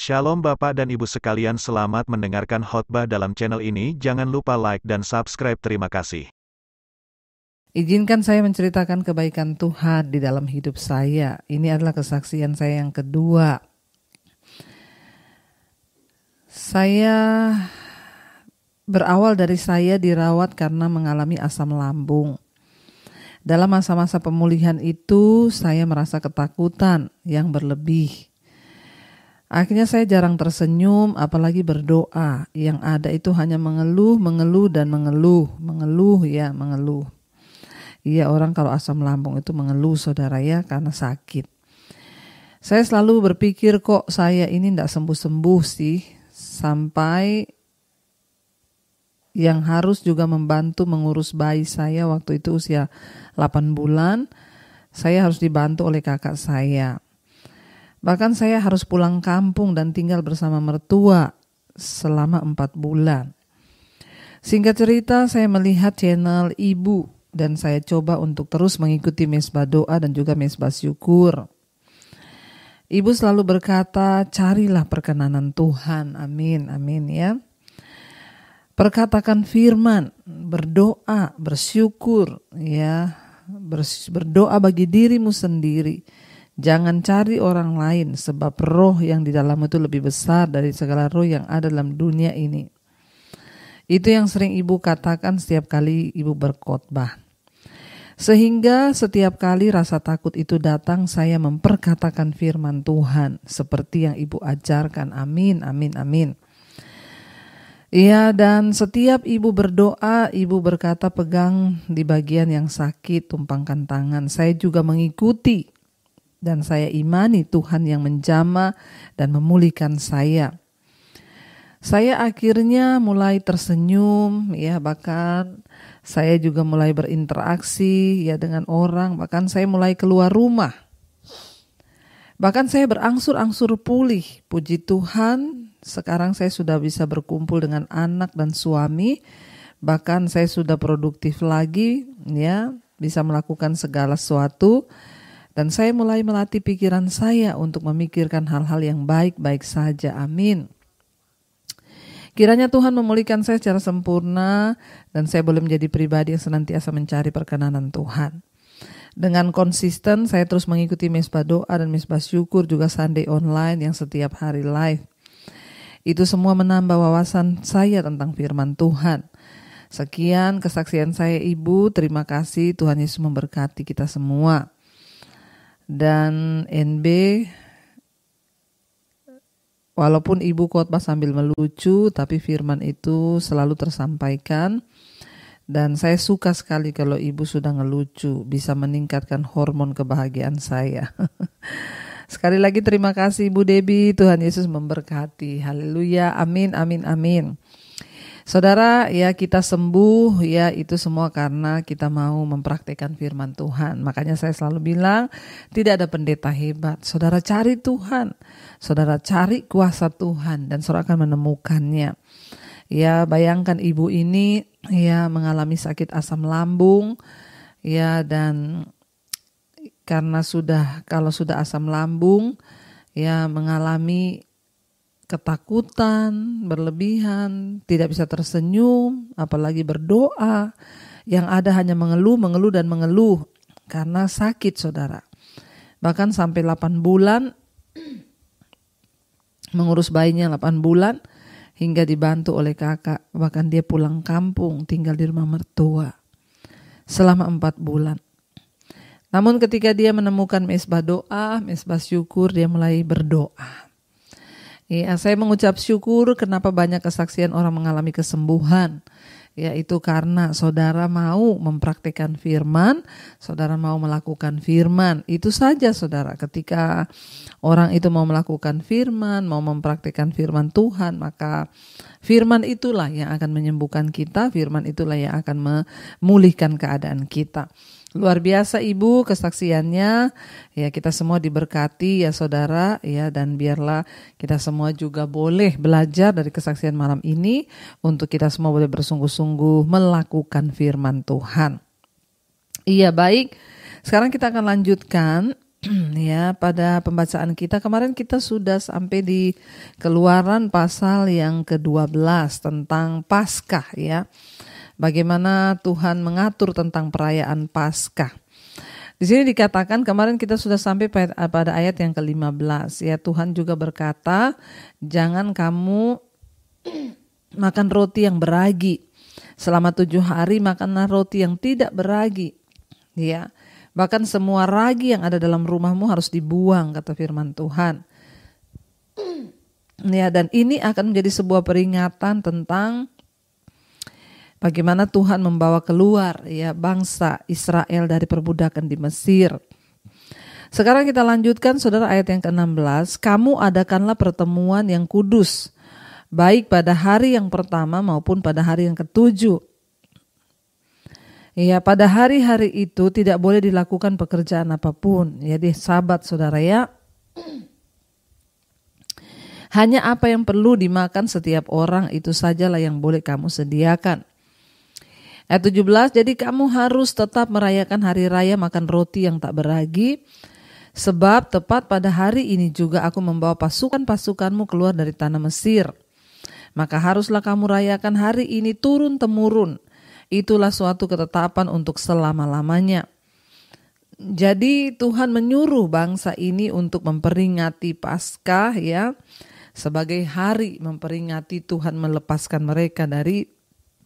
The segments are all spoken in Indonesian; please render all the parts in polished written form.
Shalom Bapak dan Ibu sekalian, selamat mendengarkan khotbah dalam channel ini. Jangan lupa like dan subscribe. Terima kasih. Izinkan saya menceritakan kebaikan Tuhan di dalam hidup saya. Ini adalah kesaksian saya yang kedua. Berawal dari saya dirawat karena mengalami asam lambung. Dalam masa-masa pemulihan itu, saya merasa ketakutan yang berlebih. Akhirnya saya jarang tersenyum, apalagi berdoa. Yang ada itu hanya mengeluh. Iya, orang kalau asam lambung itu mengeluh, saudara ya, karena sakit. Saya selalu berpikir, kok saya ini tidak sembuh-sembuh sih, sampai yang harus juga membantu mengurus bayi saya waktu itu usia 8 bulan, saya harus dibantu oleh kakak saya. Bahkan saya harus pulang kampung dan tinggal bersama mertua selama 4 bulan. Singkat cerita, saya melihat channel Ibu dan saya coba untuk terus mengikuti mesbah doa dan juga mesbah syukur. Ibu selalu berkata, carilah perkenanan Tuhan. Amin, amin ya. Perkatakan firman, berdoa, bersyukur ya. Berdoa bagi dirimu sendiri. Jangan cari orang lain, sebab roh yang di dalam itu lebih besar dari segala roh yang ada dalam dunia ini. Itu yang sering Ibu katakan setiap kali Ibu berkhotbah. Sehingga setiap kali rasa takut itu datang, saya memperkatakan firman Tuhan seperti yang Ibu ajarkan. Amin, amin, amin. Ya, dan setiap Ibu berdoa, Ibu berkata pegang di bagian yang sakit, tumpangkan tangan. Saya juga mengikuti. Dan saya imani Tuhan yang menjamah dan memulihkan saya. Saya akhirnya mulai tersenyum, ya, bahkan saya juga mulai berinteraksi ya dengan orang, bahkan saya mulai keluar rumah. Bahkan saya berangsur-angsur pulih. Puji Tuhan, sekarang saya sudah bisa berkumpul dengan anak dan suami. Bahkan saya sudah produktif lagi, ya, bisa melakukan segala sesuatu. Dan saya mulai melatih pikiran saya untuk memikirkan hal-hal yang baik-baik saja. Amin. Kiranya Tuhan memulihkan saya secara sempurna dan saya boleh menjadi pribadi yang senantiasa mencari perkenanan Tuhan. Dengan konsisten saya terus mengikuti mesbah doa dan mesbah syukur, juga Sunday online yang setiap hari live. Itu semua menambah wawasan saya tentang firman Tuhan. Sekian kesaksian saya Ibu, terima kasih, Tuhan Yesus memberkati kita semua. Dan NB, walaupun Ibu khotbah sambil melucu, tapi firman itu selalu tersampaikan. Dan saya suka sekali kalau Ibu sudah ngelucu, bisa meningkatkan hormon kebahagiaan saya. Sekali lagi terima kasih Ibu Debbie, Tuhan Yesus memberkati. Haleluya, amin, amin, amin. Saudara, ya kita sembuh, ya itu semua karena kita mau mempraktikkan firman Tuhan. Makanya saya selalu bilang, tidak ada pendeta hebat. Saudara cari Tuhan, saudara cari kuasa Tuhan, dan saudara akan menemukannya. Ya, bayangkan ibu ini ya mengalami sakit asam lambung, ya, dan karena kalau sudah asam lambung, ya mengalami ketakutan, berlebihan, tidak bisa tersenyum, apalagi berdoa. Yang ada hanya mengeluh karena sakit, saudara. Bahkan sampai 8 bulan, mengurus bayinya 8 bulan, hingga dibantu oleh kakak. Bahkan dia pulang kampung, tinggal di rumah mertua selama 4 bulan. Namun ketika dia menemukan mesbah doa, mesbah syukur, dia mulai berdoa. Ya, saya mengucap syukur kenapa banyak kesaksian orang mengalami kesembuhan. Yaitu karena saudara mau mempraktikkan firman, saudara mau melakukan firman. Itu saja saudara, ketika orang itu mau melakukan firman, mau mempraktikkan firman Tuhan, maka firman itulah yang akan menyembuhkan kita, firman itulah yang akan memulihkan keadaan kita. Luar biasa Ibu kesaksiannya, ya kita semua diberkati ya saudara, ya, dan biarlah kita semua juga boleh belajar dari kesaksian malam ini untuk kita semua boleh bersungguh-sungguh melakukan firman Tuhan. Iya, baik, sekarang kita akan lanjutkan Ya, pada pembacaan kita kemarin kita sudah sampai di Keluaran pasal yang ke-12 tentang Paskah ya. Bagaimana Tuhan mengatur tentang perayaan Paskah. Di sini dikatakan kemarin kita sudah sampai pada ayat yang ke-15 ya. Tuhan juga berkata, jangan kamu makan roti yang beragi. Selama 7 hari makanlah roti yang tidak beragi. Ya. Bahkan semua ragi yang ada dalam rumahmu harus dibuang, kata firman Tuhan. Ya, dan ini akan menjadi sebuah peringatan tentang bagaimana Tuhan membawa keluar ya bangsa Israel dari perbudakan di Mesir. Sekarang kita lanjutkan saudara ayat yang ke-16. Kamu adakanlah pertemuan yang kudus, baik pada hari yang pertama maupun pada hari yang ke-7. Ya, pada hari-hari itu tidak boleh dilakukan pekerjaan apapun. Jadi Sabat saudara ya. Hanya apa yang perlu dimakan setiap orang itu sajalah yang boleh kamu sediakan. Ayat 17, jadi kamu harus tetap merayakan hari raya makan roti yang tak beragi. Sebab tepat pada hari ini juga aku membawa pasukan-pasukanmu keluar dari tanah Mesir. Maka haruslah kamu rayakan hari ini turun-temurun. Itulah suatu ketetapan untuk selama-lamanya. Jadi Tuhan menyuruh bangsa ini untuk memperingati Paskah ya, sebagai hari memperingati Tuhan melepaskan mereka dari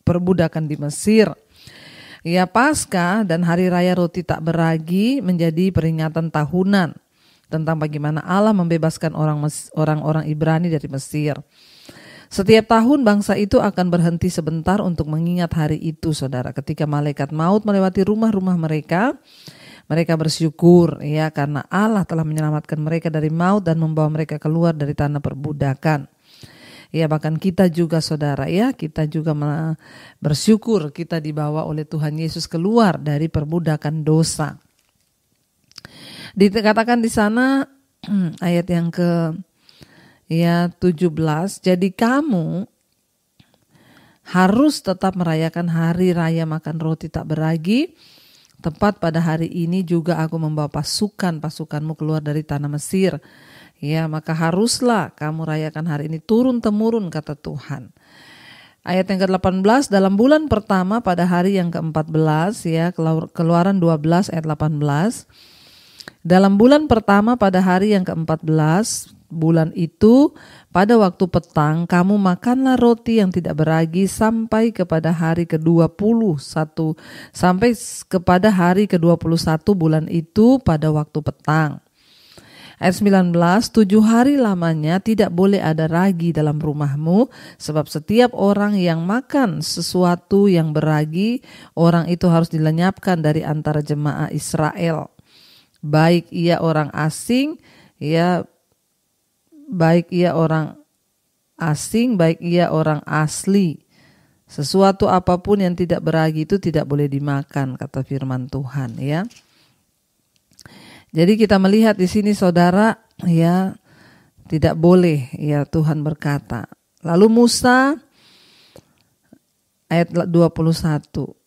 perbudakan di Mesir. Ya, Paskah dan hari raya roti tak beragi menjadi peringatan tahunan tentang bagaimana Allah membebaskan orang-orang Ibrani dari Mesir. Setiap tahun bangsa itu akan berhenti sebentar untuk mengingat hari itu, saudara. Ketika malaikat maut melewati rumah-rumah mereka, mereka bersyukur ya karena Allah telah menyelamatkan mereka dari maut dan membawa mereka keluar dari tanah perbudakan. Ya, bahkan kita juga saudara ya, kita juga bersyukur kita dibawa oleh Tuhan Yesus keluar dari perbudakan dosa. Dikatakan di sana ayat yang ya 17, jadi kamu harus tetap merayakan hari raya makan roti tak beragi. Tepat pada hari ini juga aku membawa pasukanmu keluar dari tanah Mesir. Ya, maka haruslah kamu rayakan hari ini turun-temurun, kata Tuhan. Ayat yang ke-18, dalam bulan pertama pada hari yang ke-14 ya, Keluaran 12 ayat 18. Dalam bulan pertama pada hari yang ke-14 bulan itu, pada waktu petang kamu makanlah roti yang tidak beragi sampai kepada hari ke-21, sampai kepada hari ke-21 bulan itu pada waktu petang. Ayat 19, 7 hari lamanya tidak boleh ada ragi dalam rumahmu, sebab setiap orang yang makan sesuatu yang beragi, orang itu harus dilenyapkan dari antara jemaah Israel. Baik ia orang asing, ya baik ia orang asing, baik ia orang asli. Sesuatu apapun yang tidak beragi itu tidak boleh dimakan, kata firman Tuhan ya. Jadi kita melihat di sini saudara ya, tidak boleh ya Tuhan berkata. Lalu Musa ayat 21.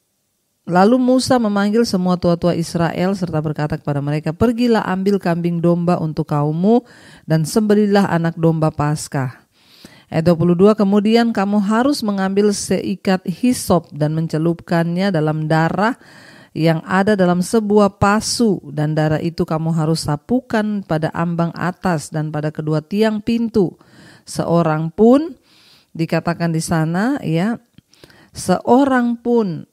Lalu Musa memanggil semua tua-tua Israel serta berkata kepada mereka, pergilah ambil kambing domba untuk kaummu dan sembelihlah anak domba Paskah. Ayat 22, kemudian kamu harus mengambil seikat hisop dan mencelupkannya dalam darah yang ada dalam sebuah pasu, dan darah itu kamu harus sapukan pada ambang atas dan pada kedua tiang pintu. Seorang pun, dikatakan di sana ya, seorang pun.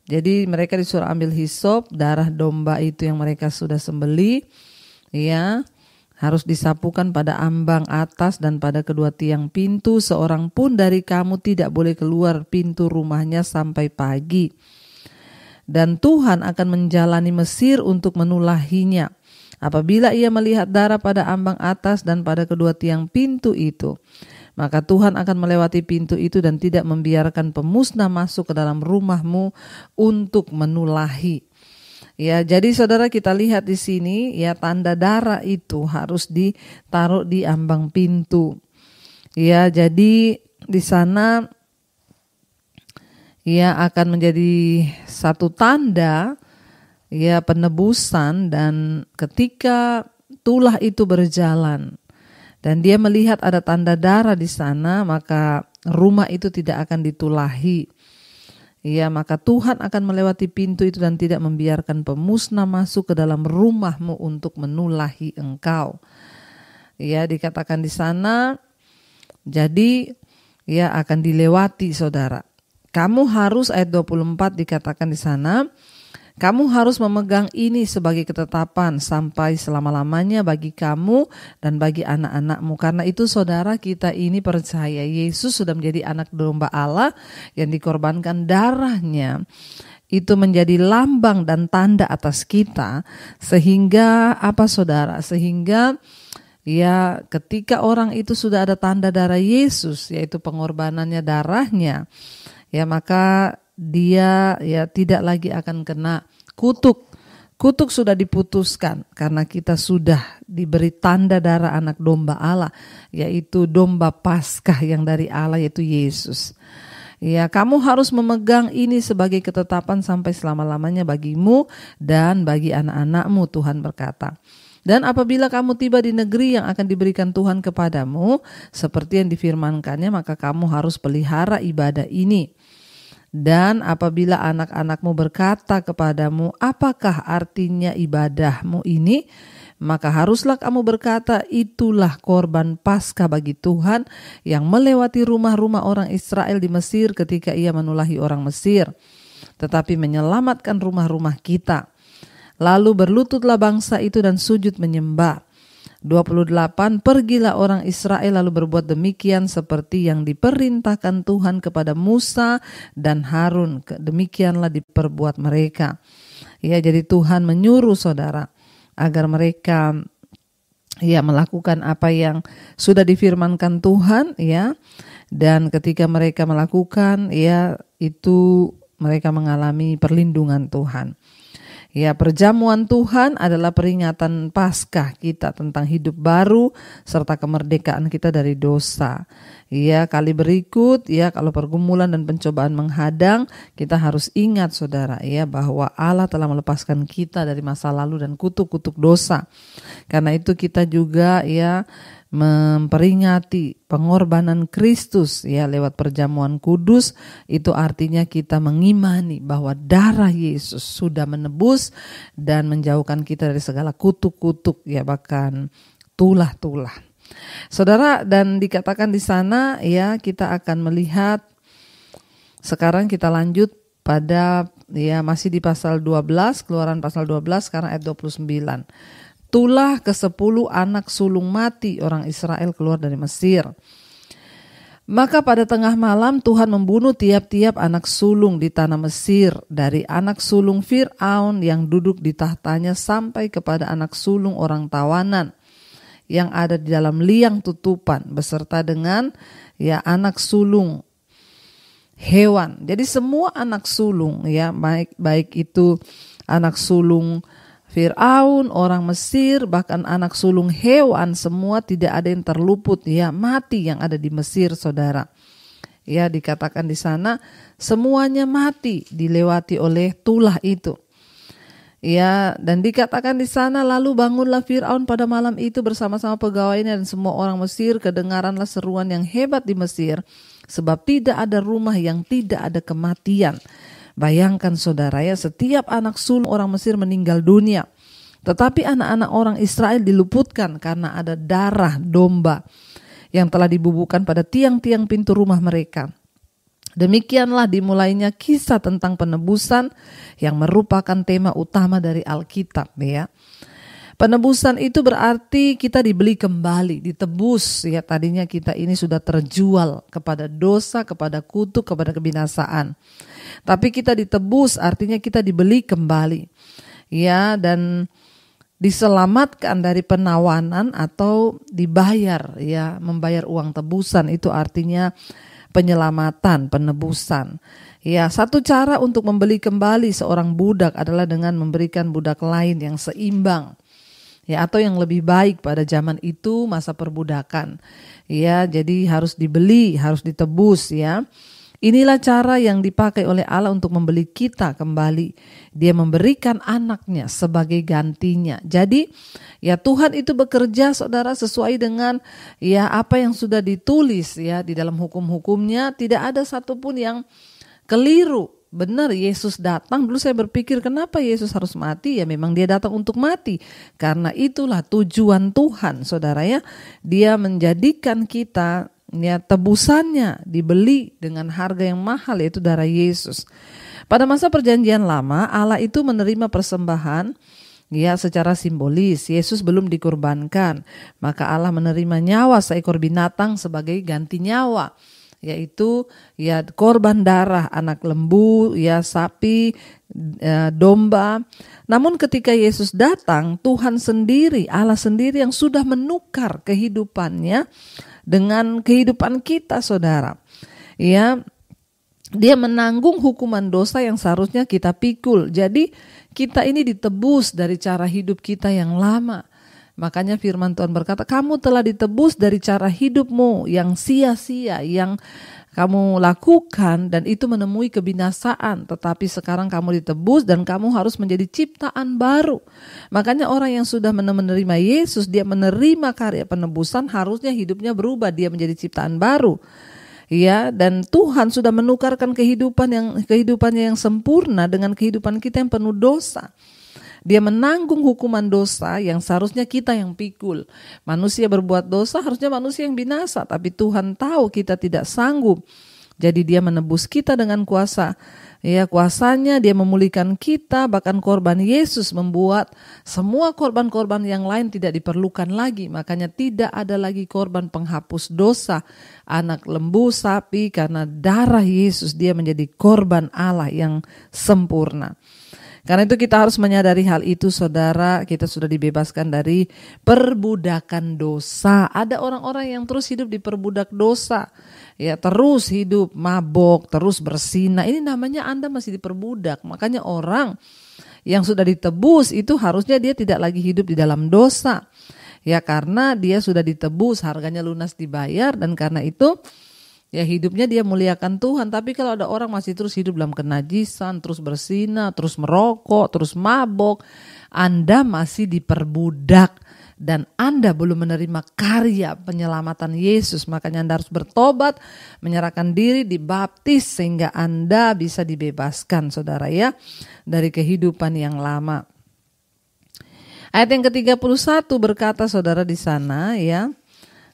Jadi mereka disuruh ambil hisop, darah domba itu yang mereka sudah sembelih, ya, harus disapukan pada ambang atas dan pada kedua tiang pintu. Seorang pun dari kamu tidak boleh keluar pintu rumahnya sampai pagi. Dan Tuhan akan menjalani Mesir untuk menulahinya. Apabila ia melihat darah pada ambang atas dan pada kedua tiang pintu itu, maka Tuhan akan melewati pintu itu dan tidak membiarkan pemusnah masuk ke dalam rumahmu untuk menulahi. Ya, jadi saudara kita lihat di sini ya, tanda darah itu harus ditaruh di ambang pintu. Ya, jadi di sana ya akan menjadi satu tanda ya penebusan, dan ketika tulah itu berjalan dan dia melihat ada tanda darah di sana, maka rumah itu tidak akan ditulahi. Ya, maka Tuhan akan melewati pintu itu dan tidak membiarkan pemusnah masuk ke dalam rumahmu untuk menulahi engkau. Ya, dikatakan di sana, jadi ya akan dilewati, saudara. Kamu harus, ayat 24 dikatakan di sana, kamu harus memegang ini sebagai ketetapan sampai selama-lamanya bagi kamu dan bagi anak-anakmu. Karena itu saudara, kita ini percaya Yesus sudah menjadi anak domba Allah yang dikorbankan darahnya. Itu menjadi lambang dan tanda atas kita. Sehingga apa saudara? Sehingga ya ketika orang itu sudah ada tanda darah Yesus, yaitu pengorbanannya darahnya, ya maka dia ya tidak lagi akan kena kutuk. Kutuk sudah diputuskan karena kita sudah diberi tanda darah anak domba Allah, yaitu domba Paskah yang dari Allah, yaitu Yesus. Ya, kamu harus memegang ini sebagai ketetapan sampai selama-lamanya bagimu dan bagi anak-anakmu, Tuhan berkata. Dan apabila kamu tiba di negeri yang akan diberikan Tuhan kepadamu, seperti yang difirmankannya, maka kamu harus pelihara ibadah ini. Dan apabila anak-anakmu berkata kepadamu, apakah artinya ibadahmu ini? Maka haruslah kamu berkata, itulah korban Paskah bagi Tuhan yang melewati rumah-rumah orang Israel di Mesir ketika ia menulahi orang Mesir, tetapi menyelamatkan rumah-rumah kita. Lalu berlututlah bangsa itu dan sujud menyembah. 28, pergilah orang Israel lalu berbuat demikian seperti yang diperintahkan Tuhan kepada Musa dan Harun. Demikianlah diperbuat mereka. Ya, jadi Tuhan menyuruh saudara agar mereka ya melakukan apa yang sudah difirmankan Tuhan, ya. Dan ketika mereka melakukan, ya itu mereka mengalami perlindungan Tuhan. Ya, perjamuan Tuhan adalah peringatan Paskah kita tentang hidup baru serta kemerdekaan kita dari dosa. Ya, kali berikut ya kalau pergumulan dan pencobaan menghadang, kita harus ingat saudara ya bahwa Allah telah melepaskan kita dari masa lalu dan kutuk-kutuk dosa. Karena itu kita juga ya memperingati pengorbanan Kristus ya lewat perjamuan kudus. Itu artinya kita mengimani bahwa darah Yesus sudah menebus dan menjauhkan kita dari segala kutuk-kutuk ya, bahkan tulah-tulah. Saudara, dan dikatakan di sana ya kita akan melihat, sekarang kita lanjut pada ya masih di pasal 12, Keluaran pasal 12 sekarang ayat 29. Tulah ke-10 anak sulung mati orang Israel keluar dari Mesir. Maka pada tengah malam Tuhan membunuh tiap-tiap anak sulung di tanah Mesir, dari anak sulung Fir'aun yang duduk di tahtanya sampai kepada anak sulung orang tawanan yang ada di dalam liang tutupan, beserta dengan ya anak sulung hewan. Jadi semua anak sulung ya, baik itu anak sulung Fir'aun, orang Mesir, bahkan anak sulung hewan, semua tidak ada yang terluput ya, mati yang ada di Mesir, saudara. Ya, dikatakan di sana semuanya mati dilewati oleh tulah itu. Ya, dan dikatakan di sana lalu bangunlah Fir'aun pada malam itu bersama-sama pegawainya dan semua orang Mesir, kedengaranlah seruan yang hebat di Mesir, sebab tidak ada rumah yang tidak ada kematian. Bayangkan saudara ya, setiap anak sulung orang Mesir meninggal dunia. Tetapi anak-anak orang Israel diluputkan karena ada darah domba yang telah dibubuhkan pada tiang-tiang pintu rumah mereka. Demikianlah dimulainya kisah tentang penebusan yang merupakan tema utama dari Alkitab ya. Penebusan itu berarti kita dibeli kembali, ditebus ya. Tadinya kita ini sudah terjual kepada dosa, kepada kutuk, kepada kebinasaan. Tapi kita ditebus artinya kita dibeli kembali. Ya, dan diselamatkan dari penawanan atau dibayar ya, membayar uang tebusan itu artinya penyelamatan, penebusan. Ya, satu cara untuk membeli kembali seorang budak adalah dengan memberikan budak lain yang seimbang. Ya, atau yang lebih baik pada zaman itu masa perbudakan. Ya, jadi harus dibeli, harus ditebus ya. Inilah cara yang dipakai oleh Allah untuk membeli kita kembali. Dia memberikan anaknya sebagai gantinya. Jadi ya Tuhan itu bekerja saudara sesuai dengan ya apa yang sudah ditulis ya di dalam hukum-hukumnya. Tidak ada satupun yang keliru. Benar Yesus datang, dulu saya berpikir kenapa Yesus harus mati? Ya memang dia datang untuk mati. Karena itulah tujuan Tuhan saudara ya. Dia menjadikan kita ya tebusannya dibeli dengan harga yang mahal yaitu darah Yesus. Pada masa perjanjian lama Allah itu menerima persembahan ya secara simbolis. Yesus belum dikurbankan, maka Allah menerima nyawa seekor binatang sebagai ganti nyawa, yaitu ya korban darah anak lembu, ya sapi, domba. Namun ketika Yesus datang, Tuhan sendiri, Allah sendiri yang sudah menukar kehidupannya dengan kehidupan kita saudara. Ya, dia menanggung hukuman dosa yang seharusnya kita pikul. Jadi kita ini ditebus dari cara hidup kita yang lama. Makanya firman Tuhan berkata, kamu telah ditebus dari cara hidupmu yang sia-sia, yang kamu lakukan dan itu menemui kebinasaan. Tetapi sekarang kamu ditebus dan kamu harus menjadi ciptaan baru. Makanya orang yang sudah menerima Yesus, dia menerima karya penebusan, harusnya hidupnya berubah, dia menjadi ciptaan baru. Ya, dan Tuhan sudah menukarkan kehidupannya yang sempurna dengan kehidupan kita yang penuh dosa. Dia menanggung hukuman dosa yang seharusnya kita yang pikul. Manusia berbuat dosa, harusnya manusia yang binasa. Tapi Tuhan tahu kita tidak sanggup. Jadi dia menebus kita dengan kuasa. Ya, kuasanya dia memulihkan kita. Bahkan korban Yesus membuat semua korban-korban yang lain tidak diperlukan lagi. Makanya tidak ada lagi korban penghapus dosa. Anak lembu, sapi, karena darah Yesus dia menjadi korban Allah yang sempurna. Karena itu kita harus menyadari hal itu saudara, kita sudah dibebaskan dari perbudakan dosa. Ada orang-orang yang terus hidup diperbudak dosa, ya terus hidup mabok, terus bersinah. Ini namanya Anda masih diperbudak. Makanya orang yang sudah ditebus itu harusnya dia tidak lagi hidup di dalam dosa. Ya karena dia sudah ditebus, harganya lunas dibayar dan karena itu ya hidupnya dia muliakan Tuhan. Tapi kalau ada orang masih terus hidup dalam kenajisan, terus bersinah, terus merokok, terus mabok, Anda masih diperbudak dan Anda belum menerima karya penyelamatan Yesus. Makanya Anda harus bertobat, menyerahkan diri, dibaptis sehingga Anda bisa dibebaskan saudara ya dari kehidupan yang lama. Ayat yang ke-31 berkata saudara di sana ya.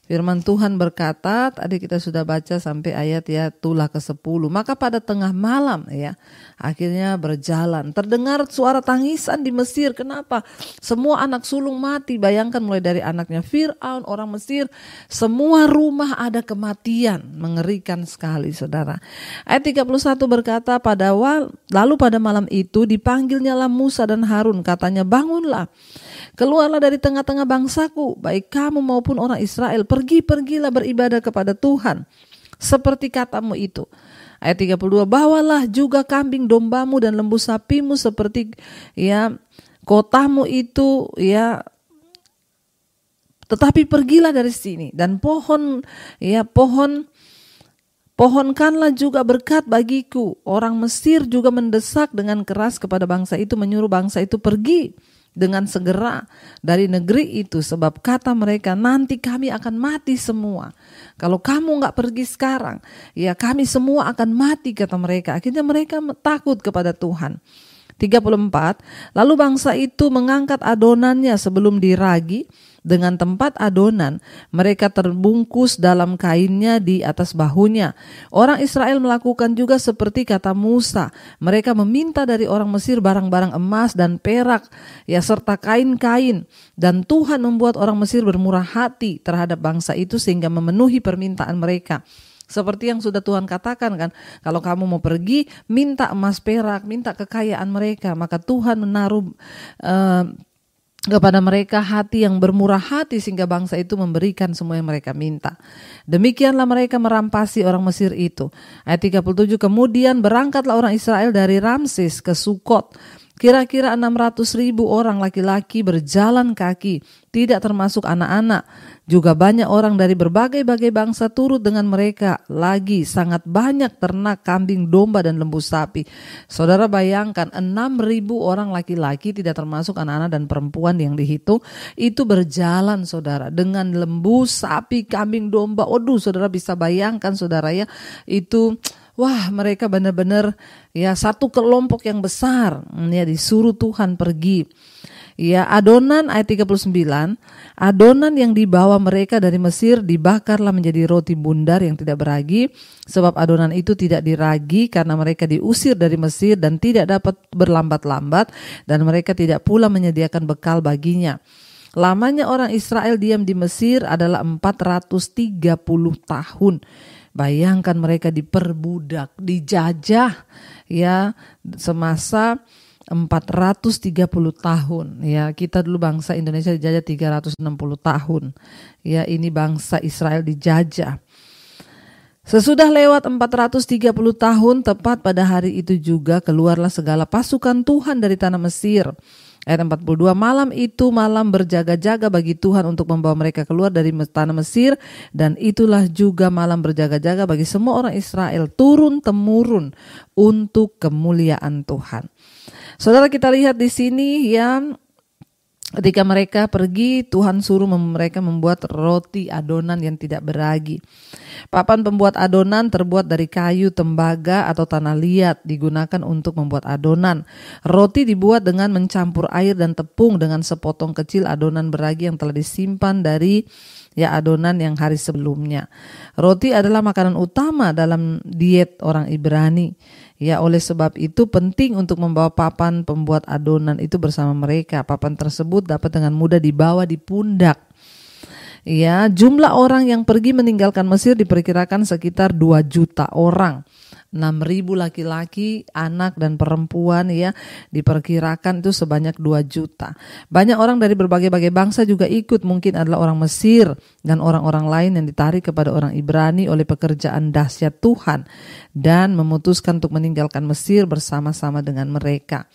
Firman Tuhan berkata, tadi kita sudah baca sampai ayat ya tulah ke-10. Maka pada tengah malam ya, akhirnya berjalan. Terdengar suara tangisan di Mesir. Kenapa? Semua anak sulung mati. Bayangkan mulai dari anaknya Fir'aun, orang Mesir. Semua rumah ada kematian. Mengerikan sekali saudara. Ayat 31 berkata, lalu pada malam itu dipanggilnyalah Musa dan Harun. Katanya, bangunlah. Keluarlah dari tengah-tengah bangsaku, baik kamu maupun orang Israel, pergilah beribadah kepada Tuhan, seperti katamu itu. Ayat 32, bawalah juga kambing dombamu dan lembu sapimu seperti ya kotamu itu ya. Tetapi pergilah dari sini dan pohonkanlah juga berkat bagiku. Orang Mesir juga mendesak dengan keras kepada bangsa itu, menyuruh bangsa itu pergi dengan segera dari negeri itu, sebab kata mereka, nanti kami akan mati semua. Kalau kamu gak pergi sekarang, ya kami semua akan mati, kata mereka. Akhirnya mereka takut kepada Tuhan. 34, lalu bangsa itu mengangkat adonannya sebelum diragi. Dengan tempat adonan, mereka terbungkus dalam kainnya di atas bahunya. Orang Israel melakukan juga seperti kata Musa. Mereka meminta dari orang Mesir barang-barang emas dan perak, ya serta kain-kain. Dan Tuhan membuat orang Mesir bermurah hati terhadap bangsa itu sehingga memenuhi permintaan mereka. Seperti yang sudah Tuhan katakan kan, kalau kamu mau pergi, minta emas perak, minta kekayaan mereka. Maka Tuhan menaruh kepada mereka hati yang bermurah hati sehingga bangsa itu memberikan semua yang mereka minta. Demikianlah mereka merampasi orang Mesir itu. Ayat 37, kemudian berangkatlah orang Israel dari Ramses ke Sukot. Kira-kira 600.000 orang laki-laki berjalan kaki, tidak termasuk anak-anak. Juga banyak orang dari berbagai-bagai bangsa turut dengan mereka. Lagi sangat banyak ternak, kambing, domba, dan lembu sapi. Saudara bayangkan 6.000 orang laki-laki, tidak termasuk anak-anak dan perempuan yang dihitung, itu berjalan saudara dengan lembu, sapi, kambing, domba. Waduh, saudara bisa bayangkan saudara ya, itu wah, mereka benar-benar ya satu kelompok yang besar ya, disuruh Tuhan pergi. Ya, adonan ayat 39, adonan yang dibawa mereka dari Mesir dibakarlah menjadi roti bundar yang tidak beragi, sebab adonan itu tidak diragi karena mereka diusir dari Mesir dan tidak dapat berlambat-lambat, dan mereka tidak pula menyediakan bekal baginya. Lamanya orang Israel diam di Mesir adalah 430 tahun. Bayangkan mereka diperbudak, dijajah ya semasa 430 tahun. Ya, kita dulu bangsa Indonesia dijajah 360 tahun. Ya, ini bangsa Israel dijajah. Sesudah lewat 430 tahun, tepat pada hari itu juga keluarlah segala pasukan Tuhan dari tanah Mesir. Ayat 42, malam itu malam berjaga-jaga bagi Tuhan untuk membawa mereka keluar dari tanah Mesir, dan itulah juga malam berjaga-jaga bagi semua orang Israel turun-temurun untuk kemuliaan Tuhan. Saudara, kita lihat di sini yang ketika mereka pergi, Tuhan suruh mereka membuat roti adonan yang tidak beragi. Papan pembuat adonan terbuat dari kayu, tembaga, atau tanah liat, digunakan untuk membuat adonan. Roti dibuat dengan mencampur air dan tepung dengan sepotong kecil adonan beragi yang telah disimpan dari adonan yang hari sebelumnya. Roti adalah makanan utama dalam diet orang Ibrani. Ya, oleh sebab itu penting untuk membawa papan pembuat adonan itu bersama mereka. Papan tersebut dapat dengan mudah dibawa di pundak. Ya, jumlah orang yang pergi meninggalkan Mesir diperkirakan sekitar 2 juta orang. 6.000 laki-laki, anak dan perempuan ya, diperkirakan itu sebanyak 2 juta. Banyak orang dari berbagai-bagai bangsa juga ikut, mungkin adalah orang Mesir dan orang-orang lain yang ditarik kepada orang Ibrani oleh pekerjaan dahsyat Tuhan dan memutuskan untuk meninggalkan Mesir bersama-sama dengan mereka.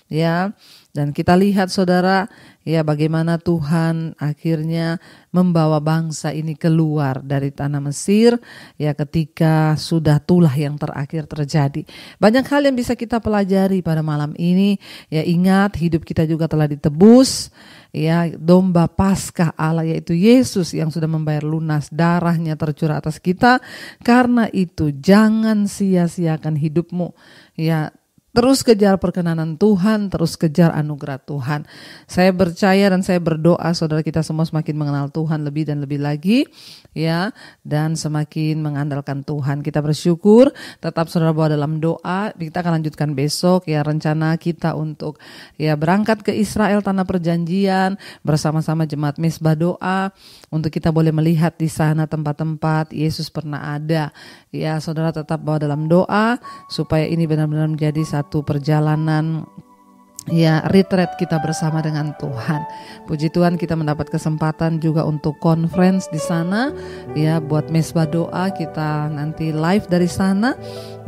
Ya, dan kita lihat saudara, ya bagaimana Tuhan akhirnya membawa bangsa ini keluar dari tanah Mesir, ya ketika sudah tulah yang terakhir terjadi. Banyak hal yang bisa kita pelajari pada malam ini. Ya, ingat hidup kita juga telah ditebus. Ya, domba Paskah Allah yaitu Yesus yang sudah membayar lunas, darahnya tercurah atas kita. Karena itu jangan sia-siakan hidupmu. Ya, terus kejar perkenanan Tuhan, terus kejar anugerah Tuhan. Saya percaya dan saya berdoa saudara kita semua semakin mengenal Tuhan lebih dan lebih lagi, ya, dan semakin mengandalkan Tuhan. Kita bersyukur, tetap saudara bawa dalam doa. Kita akan lanjutkan besok ya, rencana kita untuk ya berangkat ke Israel tanah perjanjian bersama-sama jemaat Mesbah Doa, untuk kita boleh melihat di sana tempat-tempat Yesus pernah ada. Ya, saudara tetap bawa dalam doa supaya ini benar-benar menjadi satu perjalanan ya retreat kita bersama dengan Tuhan. Puji Tuhan kita mendapat kesempatan juga untuk conference di sana ya, buat Mesbah Doa kita nanti live dari sana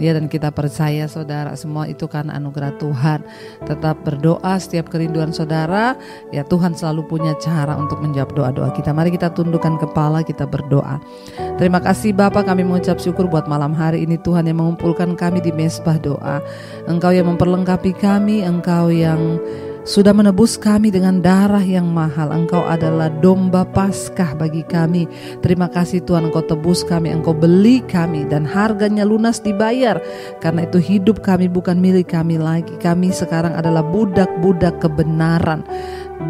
ya, dan kita percaya saudara semua itu karena anugerah Tuhan. Tetap berdoa setiap kerinduan saudara ya, Tuhan selalu punya cara untuk menjawab doa-doa kita. Mari kita tundukkan kepala, kita berdoa. Terima kasih Bapa, kami mengucap syukur buat malam hari ini Tuhan yang mengumpulkan kami di Mesbah Doa. Engkau yang memperlengkapi kami, Engkau yang sudah menebus kami dengan darah yang mahal. Engkau adalah domba Paskah bagi kami. Terima kasih Tuhan, Engkau tebus kami, Engkau beli kami, dan harganya lunas dibayar. Karena itu hidup kami bukan milik kami lagi. Kami sekarang adalah budak-budak kebenaran,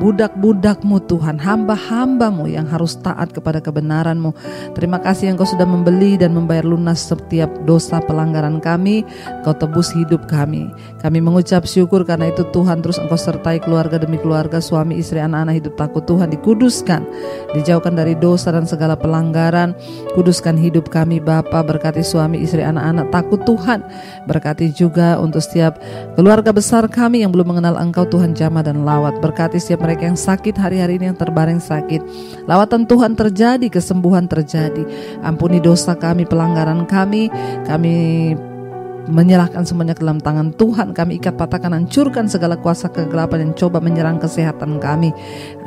budak-budak-Mu Tuhan, hamba-hamba-Mu yang harus taat kepada kebenaran-Mu. Terima kasih Engkau sudah membeli dan membayar lunas setiap dosa pelanggaran kami. Engkau tebus hidup kami. Kami mengucap syukur karena itu Tuhan, terus Engkau sertai keluarga demi keluarga, suami, istri, anak-anak hidup takut Tuhan, dikuduskan, dijauhkan dari dosa dan segala pelanggaran. Kuduskan hidup kami Bapa, berkati suami, istri, anak-anak takut Tuhan. Berkati juga untuk setiap keluarga besar kami yang belum mengenal Engkau Tuhan, jamah dan lawat. Berkati setiap mereka yang sakit hari-hari ini, yang terbaring sakit. Lawatan Tuhan terjadi, kesembuhan terjadi. Ampuni dosa kami, pelanggaran kami. Kami menyerahkan semuanya ke dalam tangan Tuhan. Kami ikat, patahkan, hancurkan segala kuasa kegelapan yang coba menyerang kesehatan kami.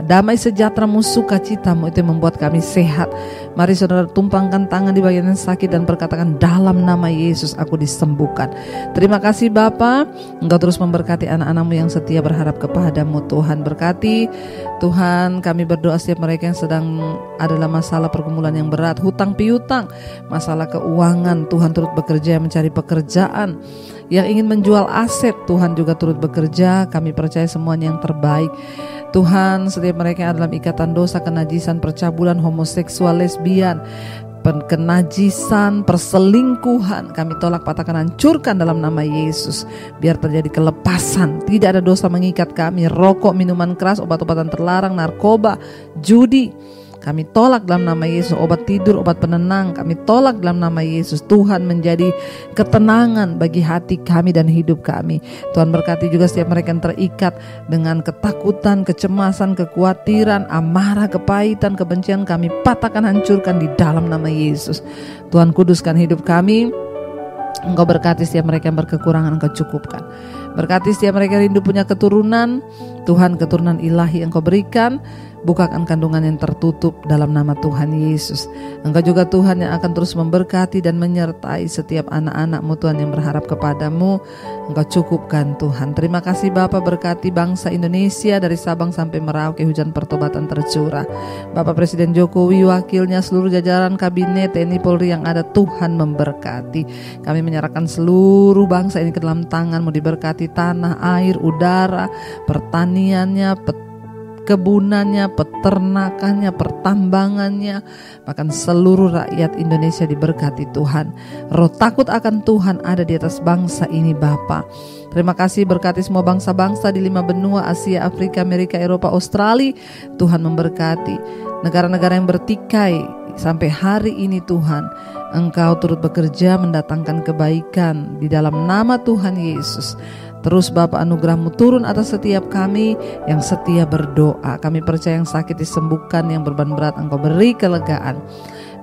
Damai sejahtera-Mu, sukacita-Mu itu yang membuat kami sehat. Mari saudara tumpangkan tangan di bagian yang sakit dan berkatakan, dalam nama Yesus aku disembuhkan. Terima kasih Bapa, Engkau terus memberkati anak-anak-Mu yang setia berharap kepada-Mu. Tuhan berkati, Tuhan kami berdoa setiap mereka yang sedang adalah masalah pergumulan yang berat, hutang piutang, masalah keuangan, Tuhan turut bekerja mencari pekerjaan, yang ingin menjual aset, Tuhan juga turut bekerja. Kami percaya semuanya yang terbaik. Tuhan, setiap mereka yang dalam ikatan dosa, kenajisan, percabulan, homoseksual, lesbian, kenajisan, perselingkuhan, kami tolak, patahkan, hancurkan dalam nama Yesus. Biar terjadi kelepasan, tidak ada dosa mengikat kami. Rokok, minuman keras, obat-obatan terlarang, narkoba, judi, kami tolak dalam nama Yesus. Obat tidur, obat penenang, kami tolak dalam nama Yesus. Tuhan menjadi ketenangan bagi hati kami dan hidup kami. Tuhan berkati juga setiap mereka yang terikat dengan ketakutan, kecemasan, kekhawatiran, amarah, kepahitan, kebencian, kami patahkan, hancurkan di dalam nama Yesus. Tuhan kuduskan hidup kami. Engkau berkati setiap mereka yang berkekurangan, Engkau cukupkan. Berkati setiap mereka yang rindu punya keturunan. Tuhan, keturunan ilahi Engkau berikan. Bukakan kandungan yang tertutup dalam nama Tuhan Yesus. Engkau juga Tuhan yang akan terus memberkati dan menyertai setiap anak-anak-Mu Tuhan yang berharap kepada-Mu. Engkau cukupkan Tuhan. Terima kasih Bapa, berkati bangsa Indonesia dari Sabang sampai Merauke, hujan pertobatan tercurah. Bapak Presiden Jokowi, wakilnya, seluruh jajaran kabinet TNI Polri yang ada, Tuhan memberkati. Kami menyerahkan seluruh bangsa ini ke dalam tangan-Mu, diberkati tanah, air, udara, pertaniannya, kebunannya, peternakannya, pertambangannya, bahkan seluruh rakyat Indonesia diberkati Tuhan. Roh takut akan Tuhan ada di atas bangsa ini Bapa. Terima kasih, berkati semua bangsa-bangsa di 5 benua, Asia, Afrika, Amerika, Eropa, Australia. Tuhan memberkati negara-negara yang bertikai sampai hari ini Tuhan. Engkau turut bekerja mendatangkan kebaikan di dalam nama Tuhan Yesus. Terus Bapa, anugerah-Mu turun atas setiap kami yang setia berdoa. Kami percaya yang sakit disembuhkan, yang beban berat Engkau beri kelegaan.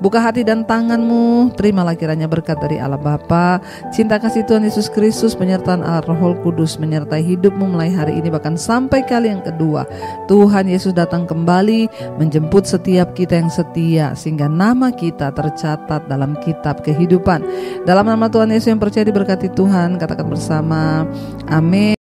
Buka hati dan tangan-Mu, terimalah kiranya berkat dari Allah Bapa, cinta kasih Tuhan Yesus Kristus, penyertaan Allah Roh Kudus menyertai hidup-Mu mulai hari ini bahkan sampai kali yang kedua. Tuhan Yesus datang kembali menjemput setiap kita yang setia, sehingga nama kita tercatat dalam kitab kehidupan. Dalam nama Tuhan Yesus yang percaya diberkati Tuhan, katakan bersama, amin.